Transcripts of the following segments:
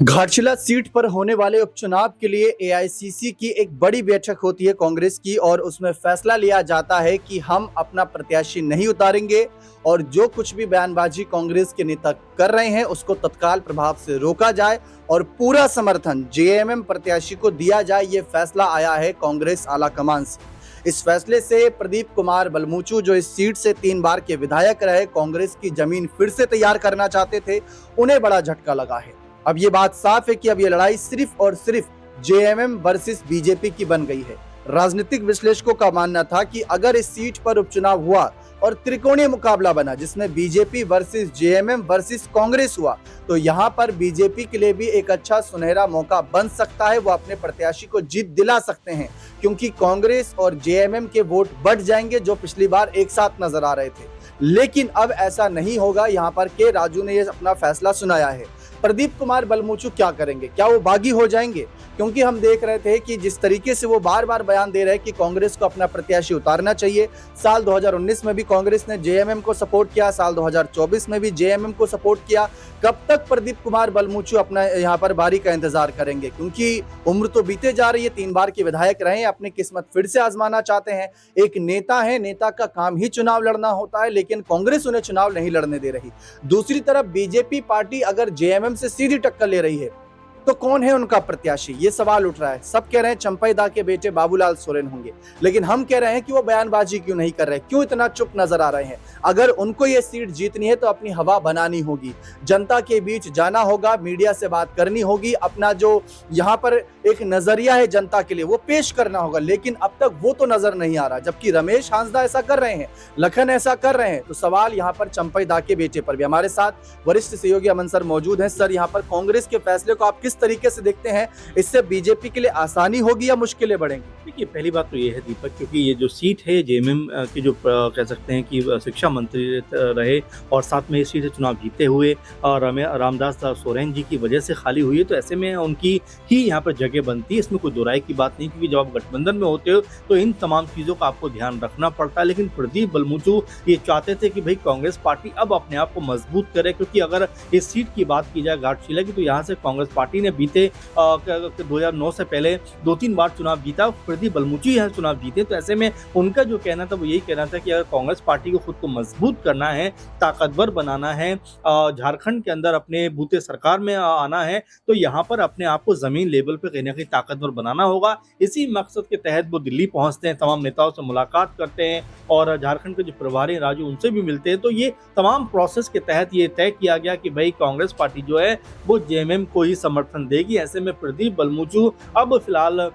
Ghatshila seat पर होने वाले उपचुनाव के लिए एआईसीसी की एक बड़ी बैठक होती है कांग्रेस की और उसमें फैसला लिया जाता है कि हम अपना प्रत्याशी नहीं उतारेंगे और जो कुछ भी बयानबाजी कांग्रेस के नेता कर रहे हैं उसको तत्काल प्रभाव से रोका जाए और पूरा समर्थन जेएमएम प्रत्याशी को दिया जाए। ये फैसला आया है कांग्रेस आलाकमान से। इस फैसले से प्रदीप कुमार बलमूचू जो इस सीट से 3 बार के विधायक रहे, कांग्रेस की जमीन फिर से तैयार करना चाहते थे, उन्हें बड़ा झटका लगा है। अब ये बात साफ है कि अब ये लड़ाई सिर्फ और सिर्फ जेएमएम वर्सेस बीजेपी की बन गई है। राजनीतिक विश्लेषकों का मानना था कि अगर इस सीट पर उपचुनाव हुआ और त्रिकोणीय मुकाबला बना जिसमें BJP versus JMM versus Congress हुआ, तो यहाँ पर बीजेपी के लिए भी एक अच्छा सुनहरा मौका बन सकता है। वो अपने प्रत्याशी को जीत दिला सकते हैं क्योंकि कांग्रेस और जेएमएम के वोट बढ़ जाएंगे जो पिछली बार एक साथ नजर आ रहे थे। लेकिन अब ऐसा नहीं होगा। यहाँ पर के राजू ने ये अपना फैसला सुनाया है। प्रदीप कुमार बलमूचू क्या करेंगे? क्या वो बागी हो जाएंगे? क्योंकि हम देख रहे थे कि जिस तरीके से वो बार बार बयान दे रहे हैं कि कांग्रेस को अपना प्रत्याशी उतारना चाहिए। साल 2019 में भी कांग्रेस ने जेएमएम को सपोर्ट किया, साल 2024 में भी जेएमएम को सपोर्ट किया। कब तक प्रदीप कुमार बलमूचू अपना यहाँ पर बारी का इंतजार करेंगे? क्योंकि उम्र तो बीते जा रही है, 3 बार के विधायक रहे, अपनी किस्मत फिर से आजमाना चाहते हैं। एक नेता है, नेता का काम ही चुनाव लड़ना होता है, लेकिन कांग्रेस उन्हें चुनाव नहीं लड़ने दे रही। दूसरी तरफ बीजेपी पार्टी अगर जेएमएम से सीधी टक्कर ले रही है तो कौन है उनका प्रत्याशी? ये सवाल उठ रहा है। सब कह रहे हैं चंपई दा के बेटे बाबूलाल सोरेन होंगे, लेकिन हम कह रहे हैं कि वो बयानबाजी क्यों नहीं कर रहे, क्यों इतना चुप नजर आ रहे हैं? अगर उनको ये सीट जीतनी है तो अपनी हवा बनानी होगी, जनता के बीच जाना होगा, मीडिया से बात करनी होगी, अपना जो यहाँ पर एक नजरिया है जनता के लिए वो पेश करना होगा। लेकिन अब तक वो तो नजर नहीं आ रहा। जबकि रमेश हांसदा ऐसा कर रहे हैं, लखन ऐसा कर रहे हैं, तो सवाल यहाँ पर चंपई दा के बेटे पर भी। हमारे साथ वरिष्ठ सहयोगी अमन सर मौजूद हैं। सर, यहाँ पर कांग्रेस के फैसले को आप किस तरीके से देखते हैं? इससे बीजेपी के लिए आसानी होगी या मुश्किलें बढ़ेंगी? देखिए, पहली बात तो ये है दीपक, क्योंकि ये जो सीट है जेएमएम की, जो कह सकते हैं कि शिक्षा मंत्री रहे और साथ में ये सीट चुनाव जीते हुए रामदास सोरेन जी की वजह से खाली हुई है, तो ऐसे में उनकी ही यहाँ पर जगह बनती है। इसमें कोई दो राय की बात नहीं, क्योंकि जब आप गठबंधन में होते हो तो इन तमाम चीज़ों का आपको ध्यान रखना पड़ता है। लेकिन प्रदीप बलमूचू ये चाहते थे कि भाई कांग्रेस पार्टी अब अपने आप को मजबूत करे, क्योंकि अगर इस सीट की बात की जाए घाटशिला की, तो यहाँ से कांग्रेस पार्टी ने बीते 2009 से पहले 2-3 बार चुनाव जीता। प्रदीप बलमूचू यहाँ चुनाव जीते, तो ऐसे में उनका जो कहना था वो यही कहना था कि अगर कांग्रेस पार्टी को खुद को मजबूत करना है, ताकतवर बनाना है, झारखंड के अंदर अपने बूते सरकार में आना है, तो यहाँ पर अपने आप को जमीन लेवल पे कहीं ना कहीं ताकतवर बनाना होगा। इसी मकसद के तहत वो दिल्ली पहुंचते हैं, तमाम नेताओं से मुलाकात करते हैं और झारखंड के जो प्रभारी राजू उनसे भी मिलते हैं। तो ये तमाम प्रोसेस के तहत ये तय किया गया कि भाई कांग्रेस पार्टी जो है वो जेएमएम को ही समर्थन देगी। ऐसे में प्रदीप बलमूचू अब फिलहाल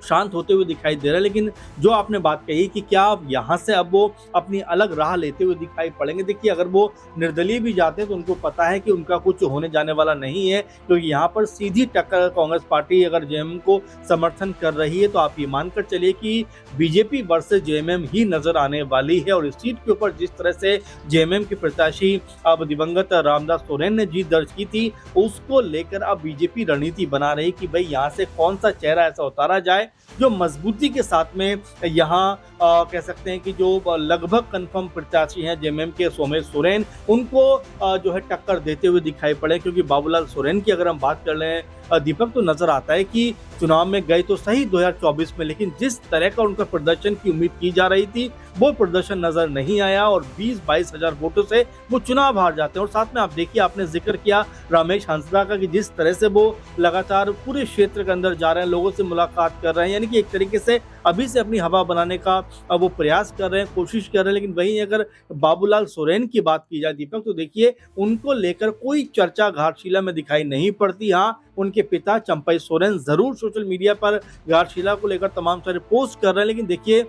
शांत होते हुए दिखाई दे रहा है। लेकिन जो आपने बात कही कि क्या यहाँ से अब वो अपनी अलग राह लेते हुए दिखाई पड़ेंगे, देखिए अगर वो निर्दलीय भी जाते हैं तो उनको पता है कि उनका कुछ होने जाने वाला नहीं है। तो यहाँ पर सीधी टक्कर कांग्रेस पार्टी अगर जेएमएम को समर्थन कर रही है तो आप ये मानकर चलिए कि बीजेपी वर्सेस जेएमएम ही नजर आने वाली है। और इस सीट के ऊपर जिस तरह से जेएमएम के प्रत्याशी अब दिवंगत रामदास सोरेन ने जीत दर्ज की थी, उसको लेकर अब बीजेपी रणनीति बना रही कि भाई यहाँ से कौन सा चेहरा ऐसा उतारा जाए जो मजबूती के साथ में यहाँ कह सकते हैं कि जो लगभग कंफर्म प्रत्याशी हैं जेएमएम के सोमेश सोरेन, उनको जो है टक्कर देते हुए दिखाई पड़े। क्योंकि बाबूलाल सोरेन की अगर हम बात कर लें दीपक, तो नजर आता है कि चुनाव में गए तो सही 2024 में, लेकिन जिस तरह का उनका प्रदर्शन की उम्मीद की जा रही थी वो प्रदर्शन नजर नहीं आया और 20-22 हजार वोटों से वो चुनाव हार जाते हैं। और साथ में आप देखिए, आपने जिक्र किया रमेश हांसदा का कि जिस तरह से वो लगातार पूरे क्षेत्र के अंदर जा रहे हैं, लोगों से मुलाकात कर रहे हैं, यानी कि एक तरीके से अभी से अपनी हवा बनाने का वो प्रयास कर रहे हैं, कोशिश कर रहे हैं। लेकिन वहीं अगर बाबूलाल सोरेन की बात की जाए दीपक, तो देखिए उनको लेकर कोई चर्चा घाटशिला में दिखाई नहीं पड़ती। हाँ, उनके पिता चंपई सोरेन जरूर सोशल मीडिया पर घाटशिला को लेकर तमाम सारे पोस्ट कर रहे हैं, लेकिन देखिए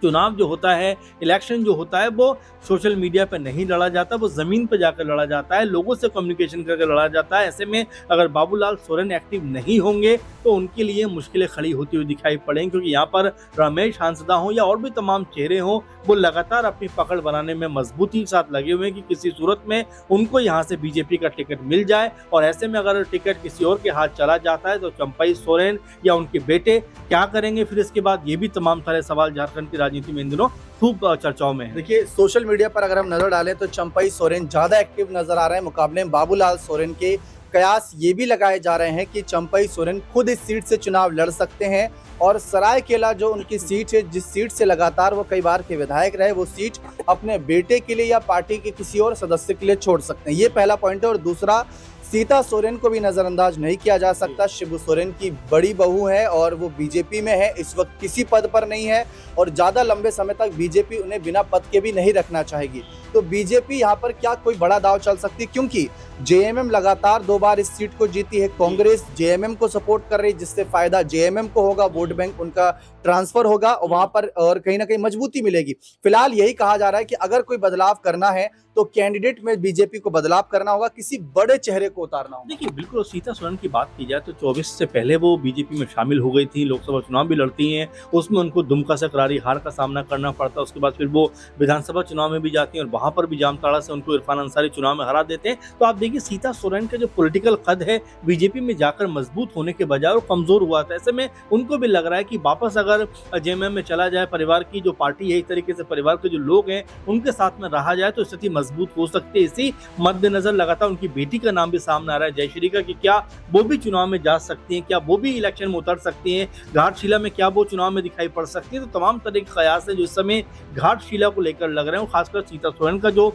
चुनाव जो होता है, इलेक्शन जो होता है, वो सोशल मीडिया पर नहीं लड़ा जाता, वो ज़मीन पर जाकर लड़ा जाता है, लोगों से कम्युनिकेशन करके लड़ा जाता है। ऐसे में अगर बाबूलाल सोरेन एक्टिव नहीं होंगे तो उनके लिए मुश्किलें खड़ी होती हुई दिखाई पड़ेंगी, क्योंकि यहाँ पर रमेश हांसदा हों या और भी तमाम चेहरे हों, वो लगातार अपनी पकड़ बनाने में मजबूती के साथ लगे हुए हैं कि किसी सूरत में उनको यहाँ से बीजेपी का टिकट मिल जाए। और ऐसे में अगर टिकट किसी और के हाथ चला जाता है तो चंपई सोरेन या उनके बेटे क्या करेंगे फिर इसके बाद, ये भी तमाम सारे सवाल झारखंड की राजनीति में इन दिनों खूब चर्चाओं में है। देखिए, सोशल मीडिया पर अगर हम नजर डालें तो चंपई सोरेन ज्यादा एक्टिव नजर आ रहे हैं मुकाबले में बाबूलाल सोरेन के, कयास ये भी लगाए जा रहे हैं कि चंपई सोरेन खुद इस सीट से चुनाव लड़ सकते हैं और सरायकेला जो उनकी सीट है, जिस सीट से लगातार वो कई बार के विधायक रहे, वो सीट अपने बेटे के लिए या पार्टी के किसी और सदस्य के लिए छोड़ सकते हैं। ये पहला पॉइंट है। और दूसरा, सीता सोरेन को भी नजरअंदाज नहीं किया जा सकता। शिबू सोरेन की बड़ी बहू है और वो बीजेपी में है, इस वक्त किसी पद पर नहीं है और ज्यादा लंबे समय तक बीजेपी उन्हें बिना पद के भी नहीं रखना चाहेगी। तो बीजेपी यहाँ पर क्या कोई बड़ा दांव चल सकती है, क्योंकि जेएमएम लगातार 2 बार इस सीट को जीती है। कांग्रेस जेएमएम को सपोर्ट कर रही है, जिससे फायदा जेएमएम को होगा, वोट बैंक उनका ट्रांसफर होगा और वहां पर और कहीं ना कहीं मजबूती मिलेगी। फिलहाल यही कहा जा रहा है कि अगर कोई बदलाव करना है तो कैंडिडेट में बीजेपी को बदलाव करना होगा, किसी बड़े चेहरे को उतारना होगा। देखिए, बिल्कुल सीता सोरेन की बात की जाए तो 24 से पहले वो बीजेपी में शामिल हो गई थी, लोकसभा चुनाव भी लड़ती हैं, उसमें उनको दुमका से करारी हार का सामना करना पड़ता। उसके बाद फिर वो विधानसभा चुनाव में भी जाती हैं और वहां पर भी जामताड़ा से उनको इरफान अंसारी चुनाव में हरा देते हैं। तो आप देखिए, सीता सोरेन का जो पॉलिटिकल कद है बीजेपी में जाकर मजबूत होने के बजाय वो कमजोर हुआ था। ऐसे में उनको भी लग रहा है कि वापस अगर जेएमएम में चला जाए, परिवार की जो पार्टी है, इस तरीके से परिवार के जो लोग हैं उनके साथ में रहा जाए तो स्थिति मजबूत हो सकती है। इसी मद्देनजर लगातार उनकी बेटी का नाम भी सामने आ रहा है, जयश्री का, कि क्या वो भी चुनाव में जा सकती हैं, क्या वो भी इलेक्शन में उतर सकती हैं, घाटशिला में क्या वो चुनाव में दिखाई पड़ सकती है। तो तमाम तरह के कयास है जो इस समय घाटशिला को लेकर लग रहे हैं। खासकर सीता सोरेन का जो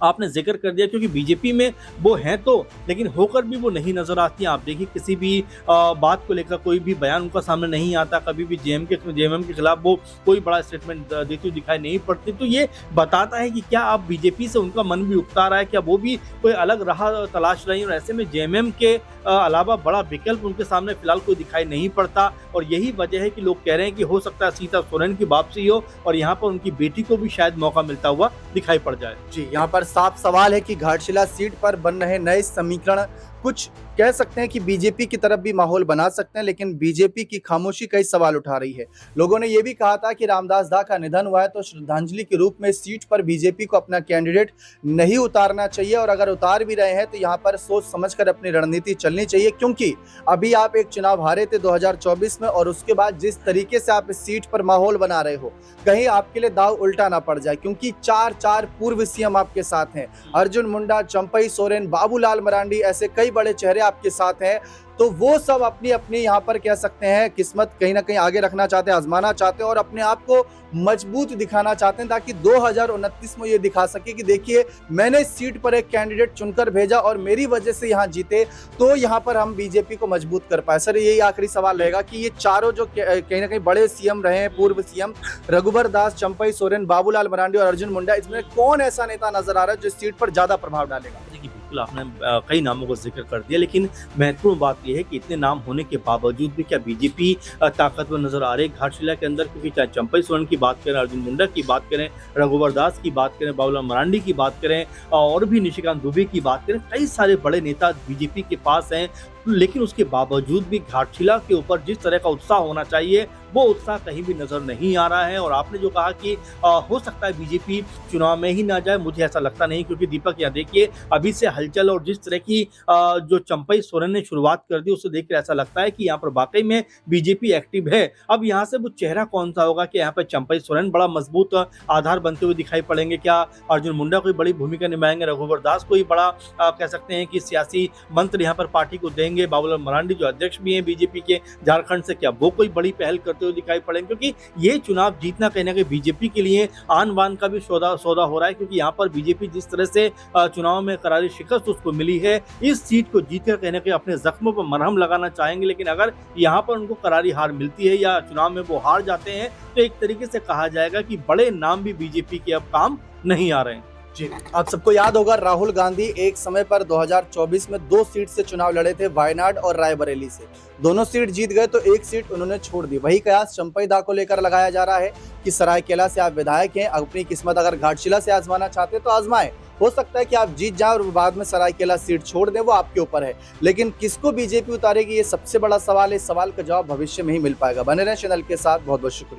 आपने जिक्र कर दिया, क्योंकि बीजेपी में वो हैं तो, लेकिन होकर भी वो नहीं नजर आती हैं। आप देखिए, किसी भी बात को लेकर कोई भी बयान उनका सामने नहीं आता, कभी भी जेएमएम के खिलाफ वो कोई बड़ा स्टेटमेंट देती हुई दिखाई नहीं पड़ती। तो ये बताता है कि क्या अब बीजेपी से उनका मन भी उकता रहा है, क्या वो भी कोई अलग राह तलाश रही है। और ऐसे में जेएमएम के अलावा बड़ा विकल्प उनके सामने फिलहाल कोई दिखाई नहीं पड़ता और यही वजह है कि लोग कह रहे हैं कि हो सकता है सीता सोरेन की वापसी हो और यहाँ पर उनकी बेटी को भी शायद मौका मिलता हुआ दिखाई पड़ जाए। जी, यहाँ पर साफ सवाल है कि घाटशिला सीट पर बन रहे नए समीकरण कुछ कह सकते हैं कि बीजेपी की तरफ भी माहौल बना सकते हैं, लेकिन बीजेपी की खामोशी कई सवाल उठा रही है। लोगों ने यह भी कहा था कि रामदास दा का निधन हुआ है तो श्रद्धांजलि के रूप में सीट पर बीजेपी को अपना कैंडिडेट नहीं उतारना चाहिए और अगर उतार भी रहे हैं तो यहाँ पर सोच समझकर अपनी रणनीति चलनी चाहिए, क्योंकि अभी आप एक चुनाव हारे थे 2024 में और उसके बाद जिस तरीके से आप इस सीट पर माहौल बना रहे हो, कहीं आपके लिए दाव उल्टा ना पड़ जाए, क्योंकि 4 पूर्व सीएम आपके साथ हैं। अर्जुन मुंडा, चंपई सोरेन, बाबूलाल मरांडी, ऐसे कई बड़े चेहरे आपके साथ हैं। तो वो सब अपनी अपनी यहाँ पर कह सकते हैं किस्मत कहीं ना कहीं आगे रखना चाहते हैं, आजमाना चाहते हैं और अपने आप को मजबूत दिखाना चाहते हैं, ताकि 2029 में ये दिखा सके कि देखिए मैंने इस सीट पर एक कैंडिडेट चुनकर भेजा और मेरी वजह से यहाँ जीते, तो यहाँ पर हम बीजेपी को मजबूत कर पाए। सर, यही आखिरी सवाल रहेगा कि ये चारों जो कहीं ना कहीं बड़े सीएम रहे हैं, पूर्व सीएम रघुवर दास, चंपई सोरेन, बाबूलाल मरांडी और अर्जुन मुंडा, इसमें कौन ऐसा नेता नजर आ रहा है जो इस सीट पर ज्यादा प्रभाव डालेगा? देखिए, बिल्कुल आपने कई नामों का जिक्र कर दिया, लेकिन महत्वपूर्ण बात यह है कि इतने नाम होने के बावजूद भी क्या बीजेपी ताकतवर नजर आ रही है घाटशिला के अंदर? क्योंकि चाहे चंपई सोरेन की बात करें, अर्जुन मुंडा की बात करें, रघुवर दास की बात करें, बाबूलाल मरांडी की बात करें और भी निशिकांत दुबे की बात करें, कई सारे बड़े नेता बीजेपी के पास हैं, लेकिन उसके बावजूद भी घाटशिला के ऊपर जिस तरह का उत्साह होना चाहिए वो उत्साह कहीं भी नजर नहीं आ रहा है। और आपने जो कहा कि हो सकता है बीजेपी चुनाव में ही ना जाए, मुझे ऐसा लगता नहीं, क्योंकि दीपक यहाँ देखिए अभी से हलचल और जिस तरह की जो चंपई सोरेन ने शुरुआत कर दी उससे देखकर ऐसा लगता है कि यहाँ पर वाकई में बीजेपी एक्टिव है। अब यहाँ से वो चेहरा कौन सा होगा कि यहाँ पर चंपई सोरेन बड़ा मजबूत आधार बनते हुए दिखाई पड़ेंगे, क्या अर्जुन मुंडा कोई बड़ी भूमिका निभाएंगे, रघुवर दास कोई बड़ा कह सकते हैं कि सियासी मंत्र यहाँ पर पार्टी को देंगे, बाबूलाल मरांडी जो अध्यक्ष भी हैं बीजेपी के झारखंड से, क्या वो कोई बड़ी पहल करते हुए दिखाई पड़ेंगे? क्योंकि ये चुनाव जीतना कहीं ना कहीं बीजेपी के लिए आन बान का भी सौदा हो रहा है, क्योंकि यहाँ पर बीजेपी जिस तरह से चुनाव में करारी शिकस्त उसको मिली है, इस सीट को जीतकर कहीं ना कहीं अपने जख्मों पर मरहम लगाना चाहेंगे। लेकिन अगर यहाँ पर उनको करारी हार मिलती है या चुनाव में वो हार जाते हैं तो एक तरीके से कहा जाएगा कि बड़े नाम भी बीजेपी के अब काम नहीं आ रहे हैं। जी, आप सबको याद होगा राहुल गांधी एक समय पर 2024 में 2 सीट से चुनाव लड़े थे, वायनाड और रायबरेली से। दोनों सीट जीत गए तो एक सीट उन्होंने छोड़ दी। वही कयास चंपई दा को लेकर लगाया जा रहा है कि सरायकेला से आप विधायक हैं, अपनी किस्मत अगर घाटशिला से आजमाना चाहते हैं तो आजमाएं। हो सकता है कि आप जीत जाएं और बाद में सरायकेला सीट छोड़ दें, वो आपके ऊपर है। लेकिन किसको बीजेपी उतारेगी, ये सबसे बड़ा सवाल है। इस सवाल का जवाब भविष्य में ही मिल पाएगा। बने रहें चैनल के साथ। बहुत बहुत शुक्रिया।